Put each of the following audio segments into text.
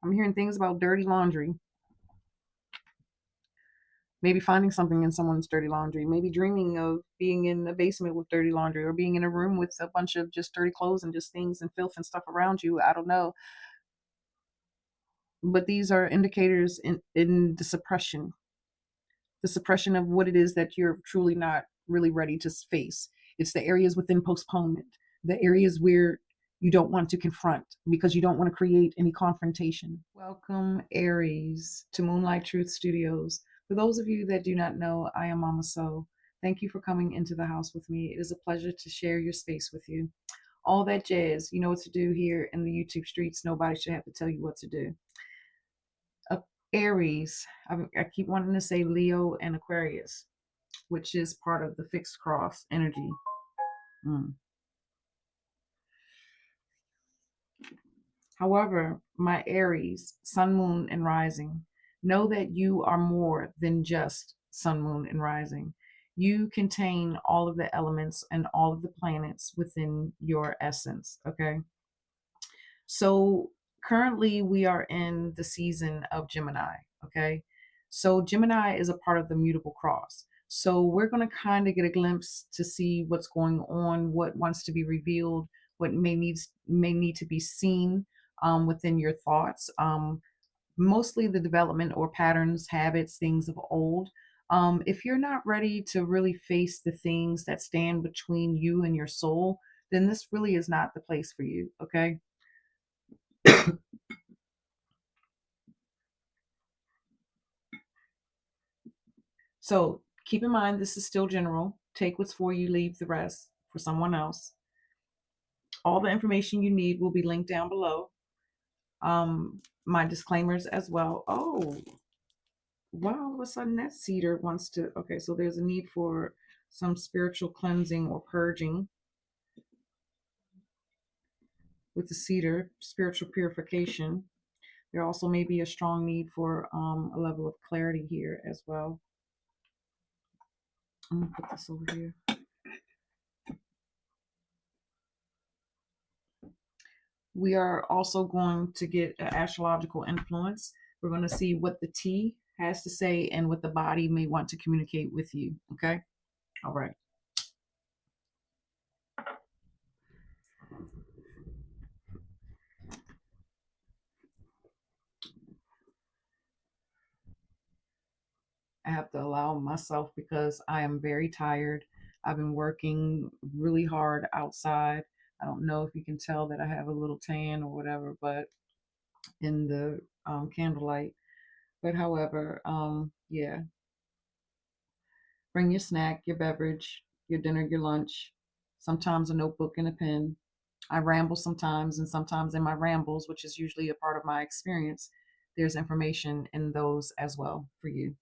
I'm hearing things about dirty laundry. Maybe finding something in someone's dirty laundry. Maybe dreaming of being in a basement with dirty laundry, or being in a room with a bunch of just dirty clothes and just things and filth and stuff around you. I don't know. But these are indicators in the suppression of what it is that you're truly not really ready to face. It's the areas within postponement, the areas where you don't want to confront because you don't want to create any confrontation. Welcome, Aries, to Moonlight Truth Studios. For those of you that do not know, I am Mama So. Thank you for coming into the house with me. It is a pleasure to share your space with you. All that jazz, you know what to do here in the YouTube streets. Nobody should have to tell you what to do. Aries, I keep wanting to say Leo and Aquarius, which is part of the fixed cross energy. However, my Aries, sun, moon, and rising, know that you are more than just sun, moon, and rising. You contain all of the elements and all of the planets within your essence. Okay. So currently we are in the season of Gemini. Okay. So Gemini is a part of the mutable cross. So we're going to kind of get a glimpse to see what's going on, what wants to be revealed, what may need to be seen within your thoughts. Mostly the development or patterns, habits, things of old. If you're not ready to really face the things that stand between you and your soul, then this really is not the place for you. Okay. So keep in mind, this is still general. Take what's for you, leave the rest for someone else. All the information you need will be linked down below. My disclaimers as well. Oh, wow, all of a sudden that cedar wants to. Okay, so there's a need for some spiritual cleansing or purging with the cedar, spiritual purification. There also may be a strong need for a level of clarity here as well. I'm gonna put this over here. We are also going to get an astrological influence. We're going to see what the T has to say and what the body may want to communicate with you. Okay. All right. I have to allow myself because I am very tired. I've been working really hard outside. I don't know if you can tell that I have a little tan or whatever, but in the candlelight. But however, yeah, bring your snack, your beverage, your dinner, your lunch, sometimes a notebook and a pen. I ramble sometimes, and sometimes in my rambles, which is usually a part of my experience, there's information in those as well for you.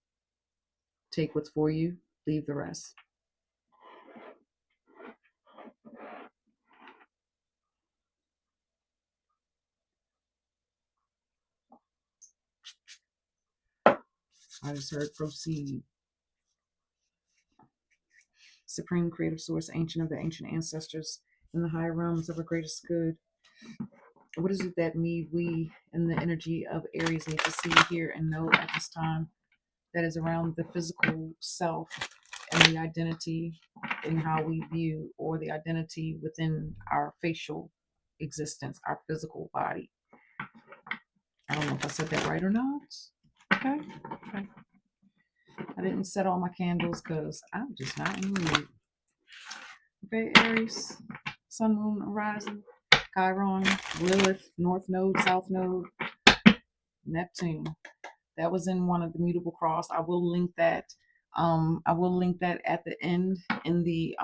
Take what's for you, leave the rest. I just heard proceed. Supreme creative source, ancient of the ancient ancestors, in the higher realms of our greatest good. What is it that we in the energy of Aries need to see, hear, and know at this time that is around the physical self and the identity in how we view, or the identity within our facial existence, our physical body? I don't know if I said that right or not. Okay. Okay. I didn't set all my candles because I'm just not in the mood. Okay, Aries, Sun, Moon, Horizon, Chiron, Lilith, North Node, South Node, Neptune. That was in one of the mutable cross. I will link that. I will link that at the end in the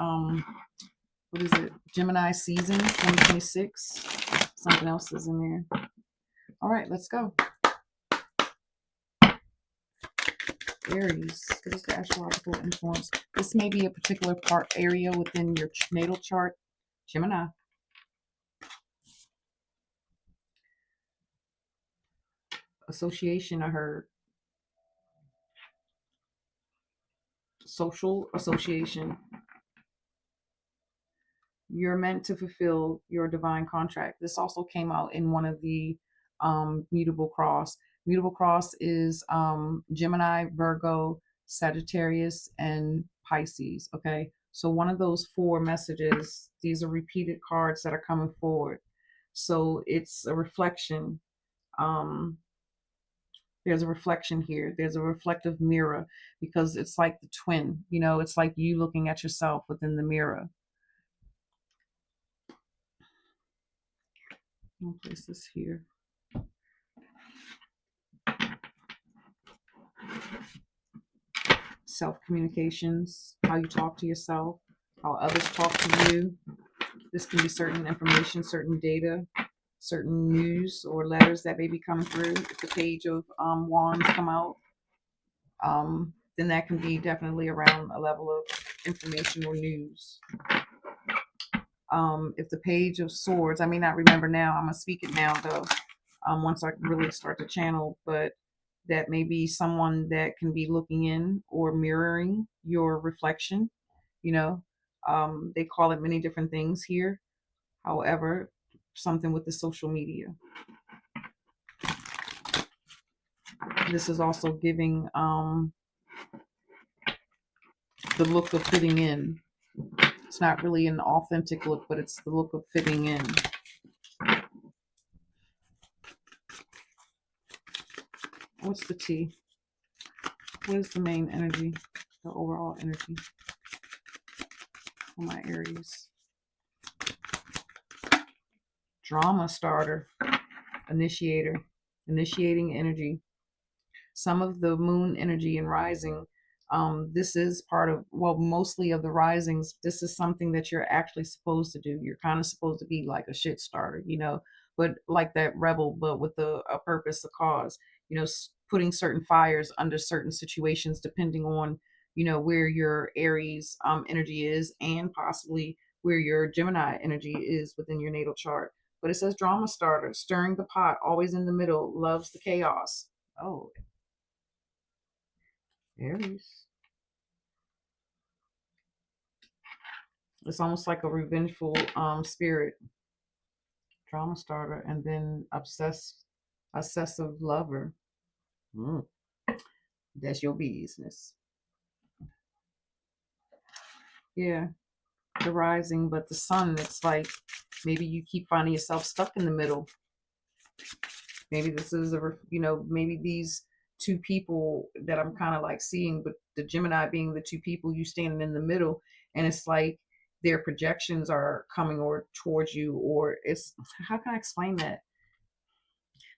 what is it? Gemini season 2026. Something else is in there. All right, let's go. Aries, what is the astrological influence? This may be a particular part area within your natal chart. Gemini. Association, I heard. Social association. You're meant to fulfill your divine contract. This also came out in one of the mutable cross. Mutable cross is Gemini, Virgo, Sagittarius, and Pisces. Okay. So one of those four messages, these are repeated cards that are coming forward. So it's a reflection. Um, there's a reflection here. There's a reflective mirror because it's like the twin, it's like you looking at yourself within the mirror. I'll place this here. Self-communications, how you talk to yourself, how others talk to you. This can be certain information, certain data, certain news or letters that may be coming through. If the page of wands come out, then that can be definitely around a level of information or news. If the page of swords, I may not remember now, I'm gonna speak it now though, once I really start to channel, but that may be someone that can be looking in or mirroring your reflection. They call it many different things here. However, something with the social media. This is also giving the look of fitting in. It's not really an authentic look, but it's the look of fitting in. What's the T? What is the main energy? The overall energy for my Aries? Drama starter, initiator, initiating energy. Some of the moon energy and rising, this is part of, well, mostly of the risings, this is something that you're actually supposed to do. You're kind of supposed to be like a shit starter, but like that rebel, but with a purpose, a cause, putting certain fires under certain situations, depending on, where your Aries energy is, and possibly where your Gemini energy is within your natal chart. But it says drama starter, stirring the pot, always in the middle, loves the chaos. Oh, Aries. It's almost like a revengeful spirit, drama starter, and then obsessive lover. Mm, that's your business. Yeah, the rising, but the sun, it's like maybe you keep finding yourself stuck in the middle. Maybe this is maybe these two people that I'm kind of like seeing, but the Gemini being the two people, you standing in the middle, and it's like their projections are coming or towards you, or it's, how can I explain that?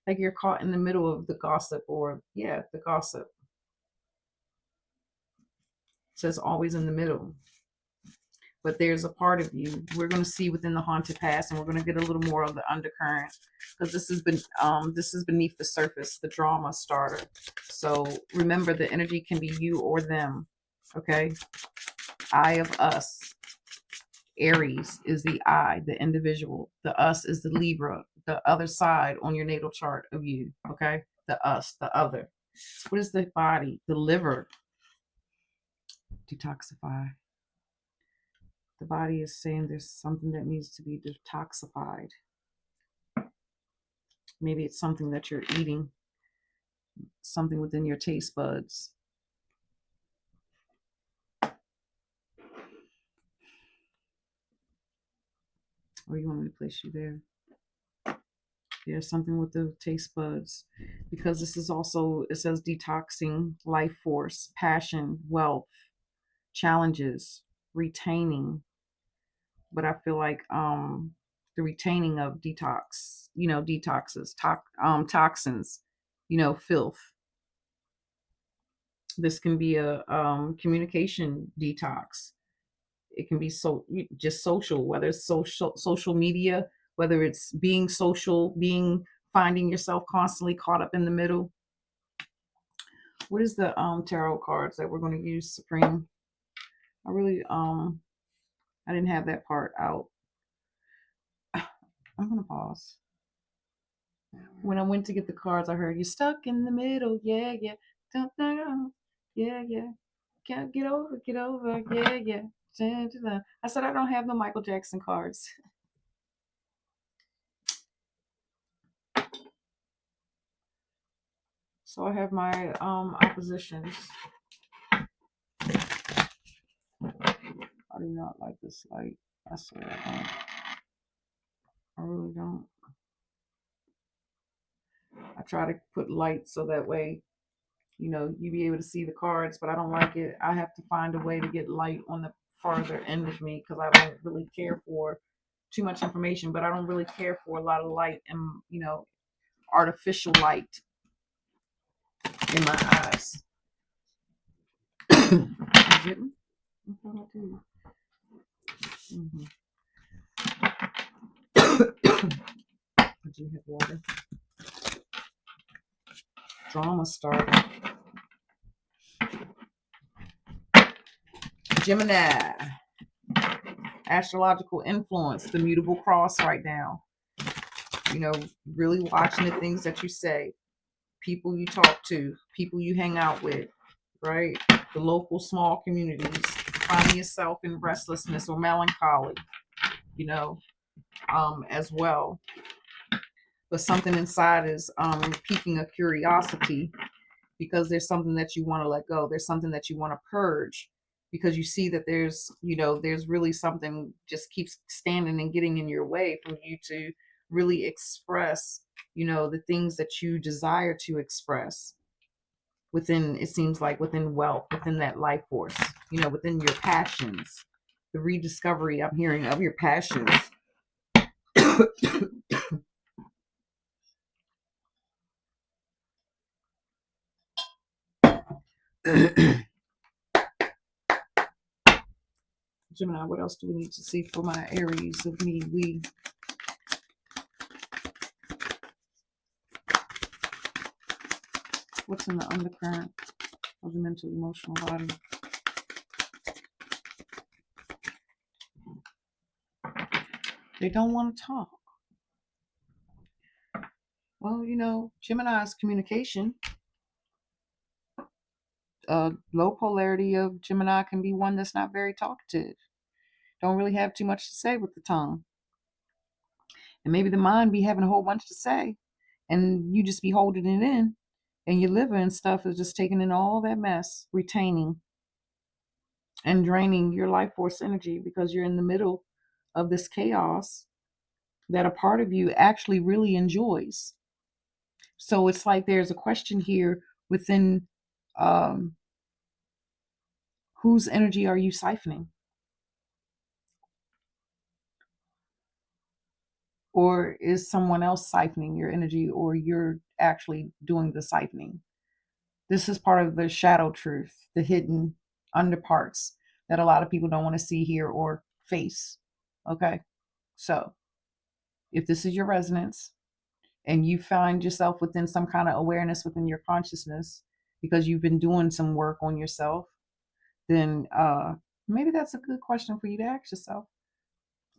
Like you're caught in the middle of the gossip, or yeah, the gossip. It says always in the middle. But there's a part of you we're going to see within the haunted past, and we're going to get a little more of the undercurrent, because this is beneath the surface, the drama starter. So remember, the energy can be you or them. Okay. I of us. Aries is the I, the individual. The us is the Libra, the other side on your natal chart of you. Okay. The us, the other. What is the body? The liver. Detoxify. The body is saying there's something that needs to be detoxified. Maybe it's something that you're eating, something within your taste buds. Or you want me to place you there? There's something with the taste buds, because this is also, it says detoxing, life force, passion, wealth, challenges, retaining. But I feel like the retaining of detox, detoxes, toxins, filth. This can be a communication detox. It can be just social, whether it's social media, whether it's being social, finding yourself constantly caught up in the middle. What is the tarot cards that we're going to use, Supreme? I really I didn't have that part out. I'm gonna pause. When I went to get the cards, I heard, "You're stuck in the middle, yeah, yeah, dun, dun, dun. Yeah, yeah, can't get over, yeah, yeah." Dun, dun, dun. I said, I don't have the Michael Jackson cards. So I have my oppositions. I do not like this light. I swear I don't. I really don't. I try to put light so that way, you be able to see the cards, but I don't like it. I have to find a way to get light on the farther end of me because I don't really care for too much information, but I don't really care for a lot of light and, artificial light in my eyes. You didn't? I thought I did. I do have water. Drama started. Gemini. Astrological influence, the mutable cross right now. Really watching the things that you say, people you talk to, people you hang out with, right? The local small communities, finding yourself in restlessness or melancholy, as well. But something inside is piquing a curiosity because there's something that you want to let go. There's something that you want to purge because you see that there's really something just keeps standing and getting in your way for you to really express, the things that you desire to express within, it seems like within wealth, within that life force, within your passions, the rediscovery I'm hearing of your passions. Gemini, what else do we need to see for my Aries of me? What's in the undercurrent of the mental emotional body? They don't want to talk. Well, Gemini's communication. Low polarity of Gemini can be one that's not very talkative. Don't really have too much to say with the tongue. And maybe the mind be having a whole bunch to say, and you just be holding it in, and your liver and stuff is just taking in all that mess, retaining and draining your life force energy because you're in the middle of this chaos that a part of you actually really enjoys. So it's like there's a question here within, whose energy are you siphoning? Or is someone else siphoning your energy, or you're actually doing the siphoning? This is part of the shadow truth, the hidden underparts that a lot of people don't want to see, hear, or face. Okay. So if this is your resonance and you find yourself within some kind of awareness within your consciousness because you've been doing some work on yourself, then maybe that's a good question for you to ask yourself,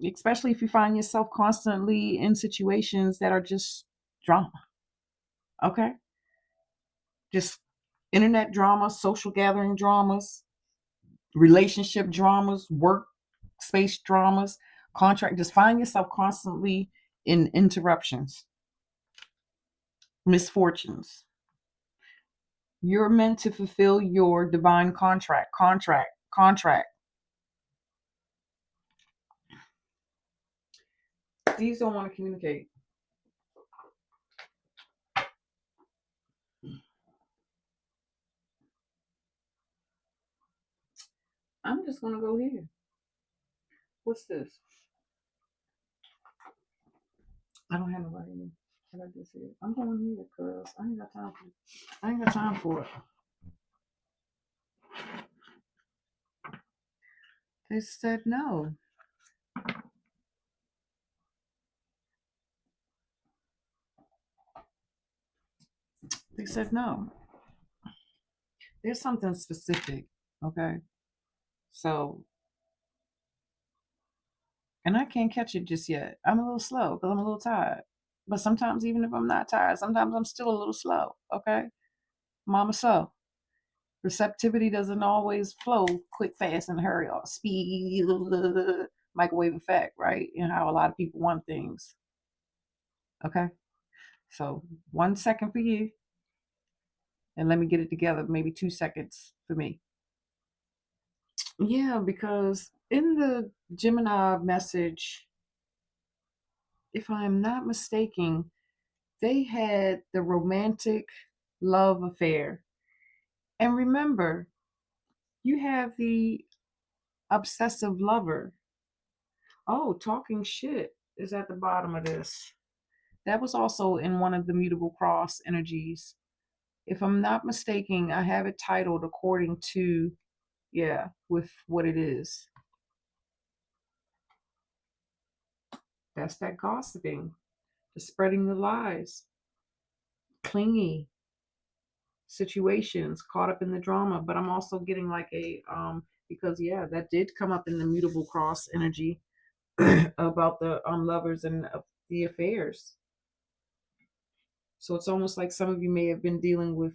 especially if you find yourself constantly in situations that are just drama. Okay. Just internet drama, social gathering dramas, relationship dramas, workspace dramas, contract. Just find yourself constantly in interruptions, misfortunes. You're meant to fulfill your divine contract. These don't want to communicate. I'm just going to go here. What's this? I don't have nobody in. I just said, I'm going here because I ain't got time for it. They said no. They said no. There's something specific. Okay. So, and I can't catch it just yet. I'm a little slow because I'm a little tired. But sometimes, even if I'm not tired, sometimes I'm still a little slow. Okay. Mama, so receptivity doesn't always flow quick, fast, and hurry or speed, microwave effect, right? You know how a lot of people want things. Okay. So 1 second for you. And let me get it together, maybe 2 seconds for me. Yeah, because in the Gemini message, if I'm not mistaken, they had the romantic love affair. And remember, you have the obsessive lover. Oh, talking shit is at the bottom of this. That was also in one of the mutable cross energies. If I'm not mistaken, I have it titled according to, yeah, with what it is. That's that gossiping, the spreading the lies, clingy situations, caught up in the drama. But I'm also getting like a because yeah, that did come up in the mutable cross energy about the lovers and the affairs. So it's almost like some of you may have been dealing with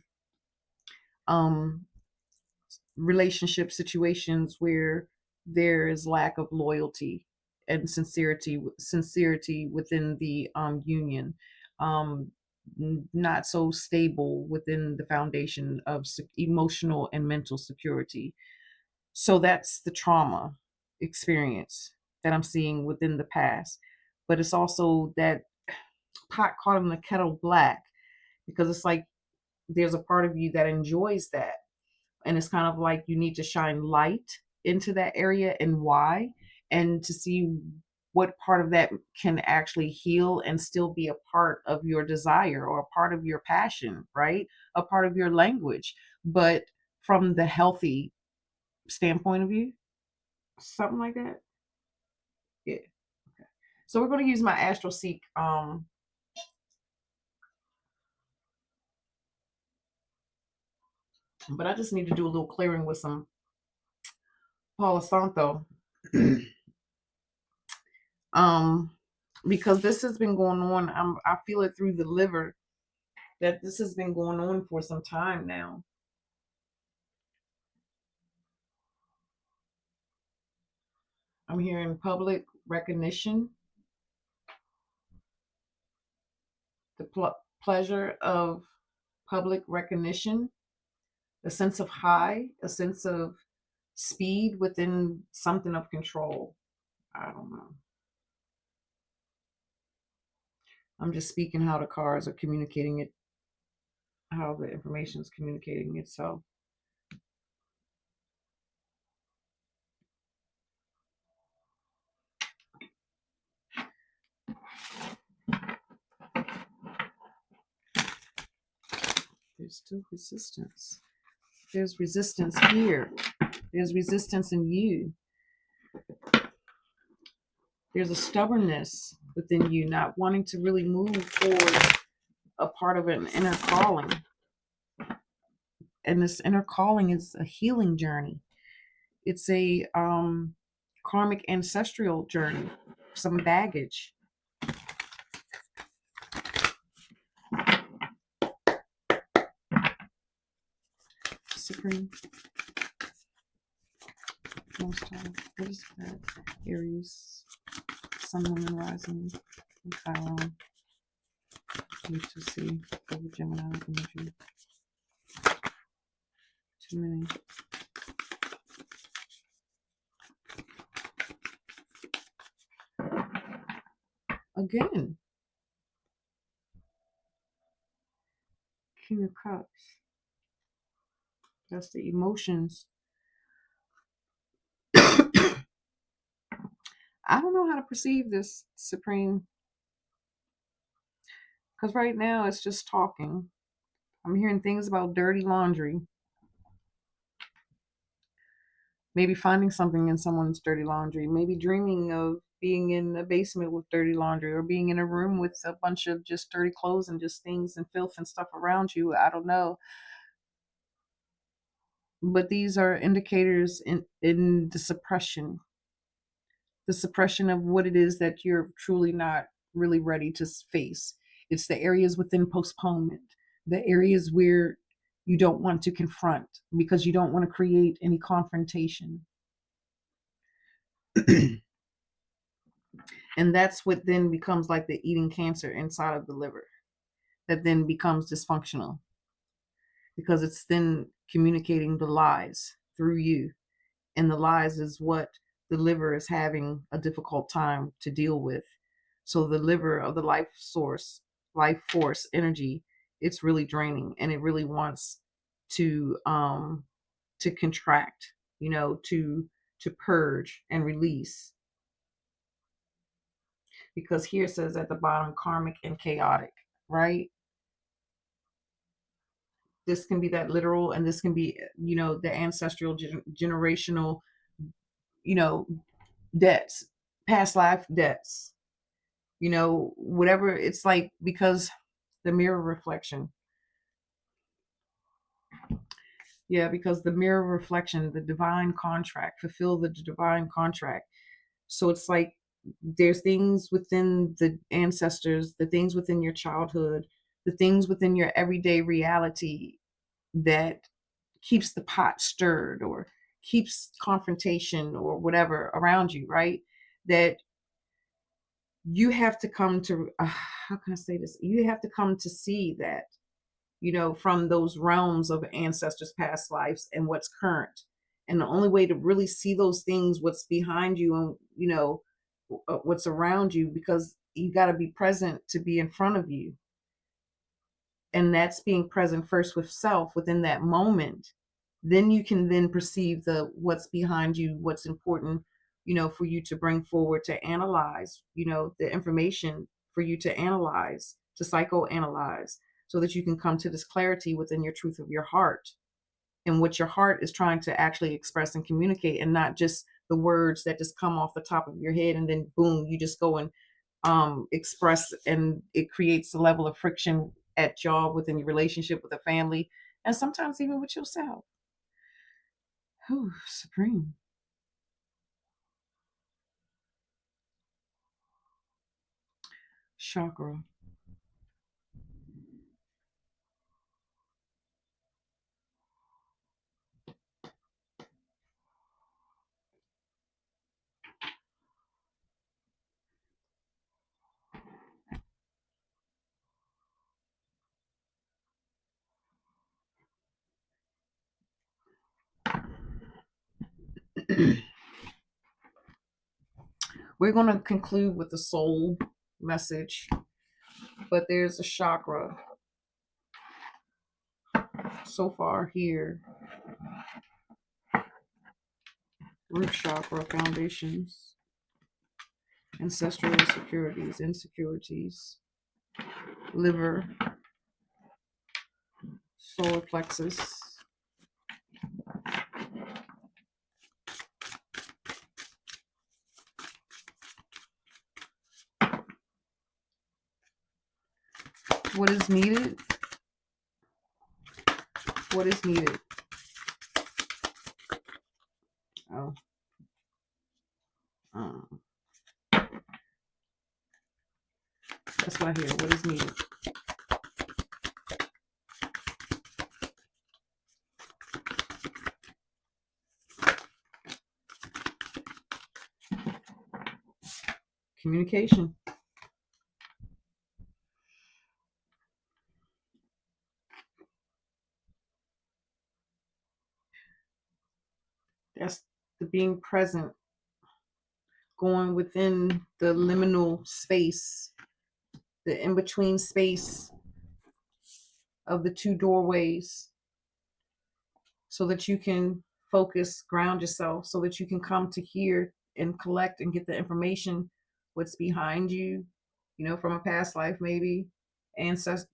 um relationship situations where there is lack of loyalty and sincerity within the union, um not so stable within the foundation of emotional and mental security. So that's the trauma experience that I'm seeing within the past. But it's also that pot caught in the kettle black, because it's like there's a part of you that enjoys that, and it's kind of like you need to shine light into that area and why, and to see what part of that can actually heal and still be a part of your desire or a part of your passion, right? A part of your language, but from the healthy standpoint of view, something like that. Yeah. Okay. So we're going to use my astral seek but I just need to do a little clearing with some Palo Santo. um because this has been going on. I feel it through the liver that this has been going on for some time now. I'm hearing public recognition, the pleasure of public recognition, a sense of high, a sense of speed within something of control. I don't know. I'm just speaking how the cards are communicating it, how the information is communicating itself. There's still resistance. There's resistance here. There's resistance in you. There's a stubbornness within you, not wanting to really move towards a part of an inner calling. And this inner calling is a healing journey. It's a karmic ancestral journey, some baggage. Supreme. Most time. What is that? Aries, Sun, Moon, and Rising, and Chiron. Need to see over Gemini energy. Too many. Again, King of Cups. That's the emotions. I don't know how to perceive this, Supreme, because right now it's just talking. I'm hearing things about dirty laundry. Maybe finding something in someone's dirty laundry. Maybe dreaming of being in a basement with dirty laundry, or being in a room with a bunch of just dirty clothes and just things and filth and stuff around you. I don't know. But these are indicators in the suppression of what it is that you're truly not really ready to face. It's the areas within postponement, the areas where you don't want to confront because you don't want to create any confrontation. And that's what then becomes like the eating cancer inside of the liver that then becomes dysfunctional. because it's then communicating the lies through you. And the lies is what the liver is having a difficult time to deal with. So the liver of the life force energy, it's really draining, and it really wants to contract, to purge and release. Because here it says at the bottom, karmic and chaotic, right? This can be that literal, and this can be, the ancestral generational, you know, debts, past life debts, whatever. It's like, because the mirror reflection. Yeah, because the mirror reflection, the divine contract, fulfill the divine contract. So it's like there's things within the ancestors, the things within your childhood, the things within your everyday reality that keeps the pot stirred, or keeps confrontation or whatever around you, right? That you have to come to, how can I say this? You have to come to see that, from those realms of ancestors' past lives and what's current. And the only way to really see those things, what's behind you, and, what's around you, because you got to be present to be in front of you. And that's being present first with self within that moment. Then you can then perceive what's behind you, what's important, for you to bring forward, to analyze, the information for you to analyze, to psychoanalyze, so that you can come to this clarity within your truth of your heart, and what your heart is trying to actually express and communicate, and not just the words that just come off the top of your head and then boom, you just go and express, and it creates a level of friction at job, within your relationship with a family, and sometimes even with yourself. Whew, supreme. Chakra. We're going to conclude with the soul message, but there's a chakra so far here. Root chakra, foundations, ancestral insecurities, liver, solar plexus, what is needed. What is needed? Oh. That's what I hear. What is needed? Communication. That's the being present, going within the liminal space, the in-between space of the two doorways, so that you can focus, ground yourself, so that you can come to hear and collect and get the information, what's behind you, from a past life, maybe ancestor,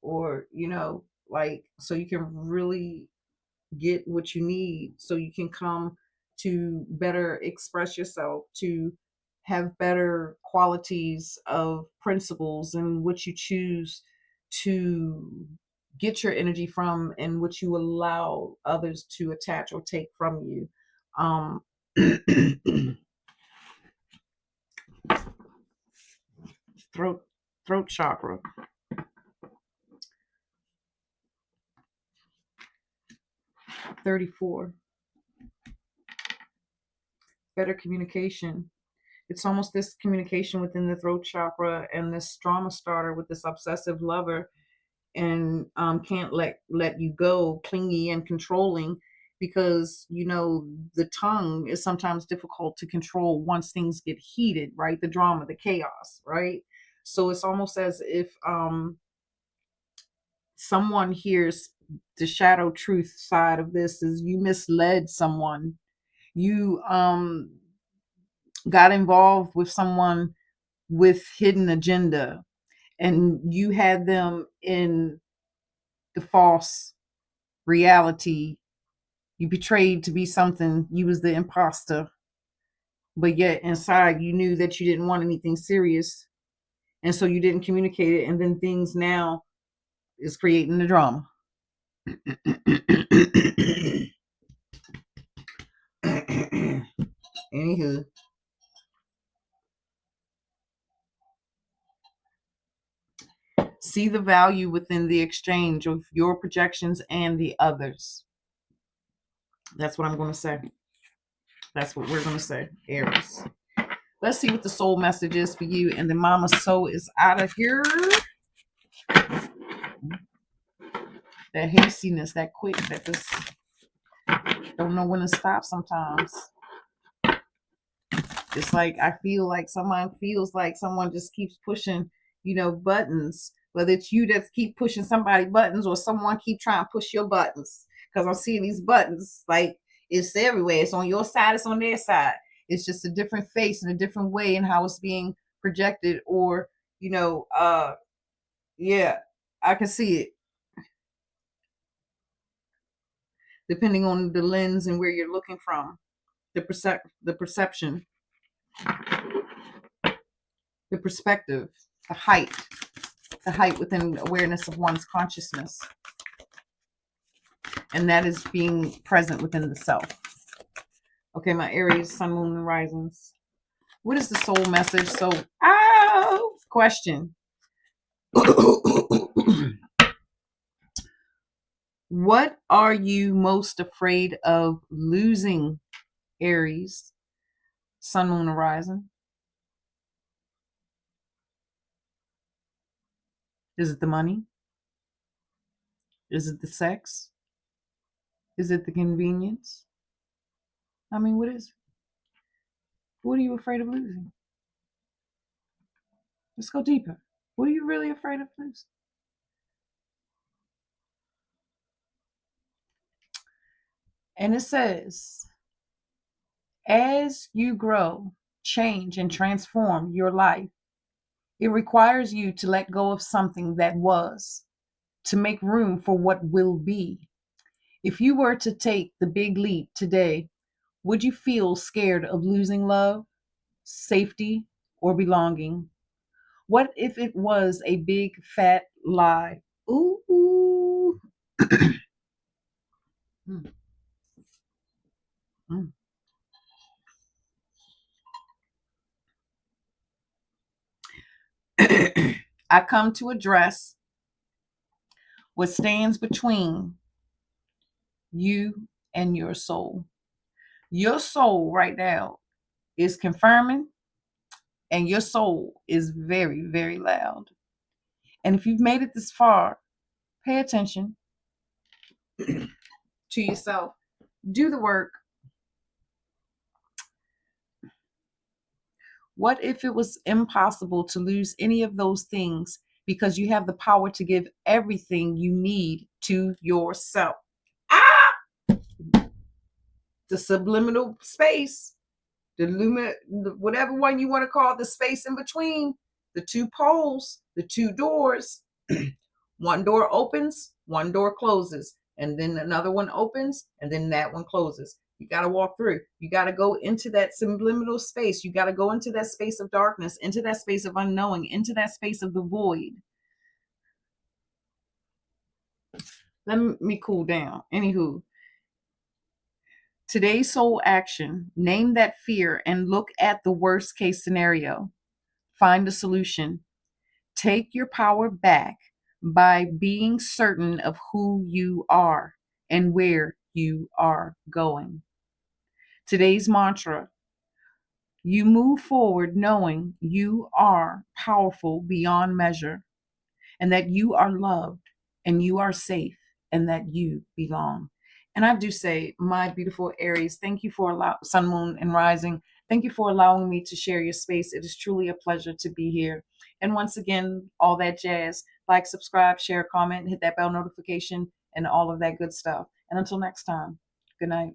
or, like, so you can really get what you need, so you can come to better express yourself, to have better qualities of principles, and what you choose to get your energy from, and what you allow others to attach or take from you. Throat chakra. $34. Better communication. It's almost this communication within the throat chakra, and this trauma starter with this obsessive lover. and can't let you go, clingy and controlling, because the tongue is sometimes difficult to control once things get heated, right? The drama, the chaos, right? So it's almost as if someone hears the shadow truth side of this is you misled someone. You got involved with someone with hidden agenda, and you had them in the false reality. You betrayed to be something. You was the imposter, but yet inside you knew that you didn't want anything serious, and so you didn't communicate it, and then things now is creating the drama. Anywho, see the value within the exchange of your projections and the others. That's what I'm going to say. That's what we're going to say, Aries. Let's see what the soul message is for you. And the mama soul is out of here. That hastiness, that quick, that just don't know when to stop sometimes. It's like I feel like someone feels like someone just keeps pushing, buttons. Whether it's you that keep pushing somebody buttons or someone keep trying to push your buttons. Because I'm seeing these buttons like it's everywhere. It's on your side, it's on their side. It's just a different face and a different way in how it's being projected, or yeah, I can see it. Depending on the lens and where you're looking from, the perception, the perspective, the height within awareness of one's consciousness, and that is being present within the self. Okay, my Aries, Sun, Moon, and Risings. What is the soul message? So, question. What are you most afraid of losing, Aries, Sun, Moon, and Rising? Is it the money? Is it the sex? Is it the convenience? I mean, what is it? What are you afraid of losing? Let's go deeper. What are you really afraid of losing? And it says, as you grow, change, and transform your life, it requires you to let go of something that was, to make room for what will be. If you were to take the big leap today, would you feel scared of losing love, safety, or belonging? What if it was a big fat lie? Ooh. Mm, mm. I come to address what stands between you and your soul. Your soul right now is confirming, and your soul is very, very loud. And if you've made it this far, pay attention to yourself. Do the work. What if it was impossible to lose any of those things because you have the power to give everything you need to yourself? Ah! The subliminal space, whatever one you want to call the space in between, the two poles, the two doors. One door opens, one door closes, and then another one opens, and then that one closes. You got to walk through. You got to go into that subliminal space. You got to go into that space of darkness, into that space of unknowing, into that space of the void. Let me cool down. Anywho, today's soul action, name that fear and look at the worst case scenario. Find a solution. Take your power back by being certain of who you are and where you are going. Today's mantra: you move forward knowing you are powerful beyond measure and that you are loved. and you are safe and that you belong. And I do say, my beautiful Aries, thank you for Sun, Moon, and Rising. Thank you for allowing me to share your space. It is truly a pleasure to be here. And once again, all that jazz. Like, subscribe, share, comment, hit that bell notification, and all of that good stuff. And until next time, good night.